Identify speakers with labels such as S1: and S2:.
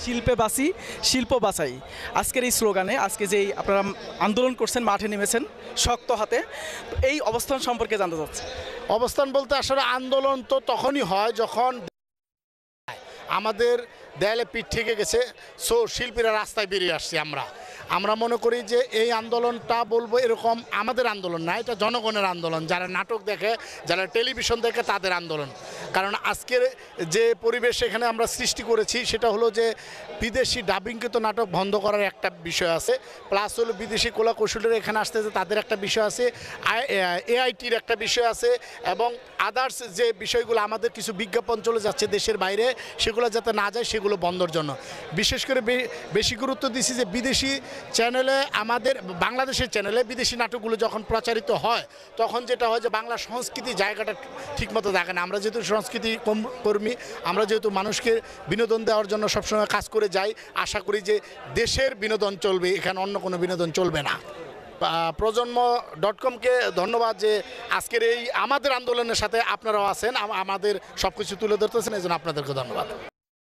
S1: শিল্পে বাঁচি শিল্প বাঁচাই আজকের এই স্লোগানে আজকে যেই আপনারা আন্দোলন করছেন মাঠে নেমেছেন শক্ত হাতে তো এই অবস্থান সম্পর্কে জানতে চাচ্ছি।
S2: অবস্থান বলতে আসলে আন্দোলন তো তখনই হয় যখন আমাদের দেয়ালে পিঠ থেকে গেছে, সো শিল্পীরা রাস্তায় বেরিয়ে আসছি। আমরা মনে করি যে এই আন্দোলনটা বলবো এরকম আমাদের আন্দোলন না, এটা জনগণের আন্দোলন, যারা নাটক দেখে যারা টেলিভিশন দেখে তাদের আন্দোলন। কারণ আজকের যে পরিবেশ এখানে আমরা সৃষ্টি করেছি সেটা হলো যে বিদেশি ডাবিংকৃত নাটক বন্ধ করার একটা বিষয় আছে, প্লাস হলো বিদেশি কলা কৌশলীরা এখানে আসতেছে তাদের একটা বিষয় আছে, এআইটির একটা বিষয় আছে, এবং আদার্স যে বিষয়গুলো আমাদের কিছু বিজ্ঞাপন চলে যাচ্ছে দেশের বাইরে সেগুলো যাতে না যায় সেগুলো বন্ধর জন্য। বিশেষ করে বেশি গুরুত্ব দিচ্ছি যে বিদেশি চ্যানেলে আমাদের বাংলাদেশের চ্যানেলে বিদেশি নাটকগুলো যখন প্রচারিত হয় তখন যেটা হয় যে বাংলা সংস্কৃতি জায়গাটা ঠিকমতো থাকে না। আমরা যেহেতু সংস্কৃতি কর্মী, আমরা যেহেতু মানুষকে বিনোদন দেওয়ার জন্য সবসময় কাজ করে যাই, আশা করি যে দেশের বিনোদন চলবে, এখানে অন্য কোনো বিনোদন চলবে না। প্রজন্ম.com-কে ধন্যবাদ যে আজকের এই আমাদের আন্দোলনের সাথে আপনারাও আছেন, আমাদের সব কিছু তুলে ধরতেছেন, এই জন্য আপনাদেরকে ধন্যবাদ।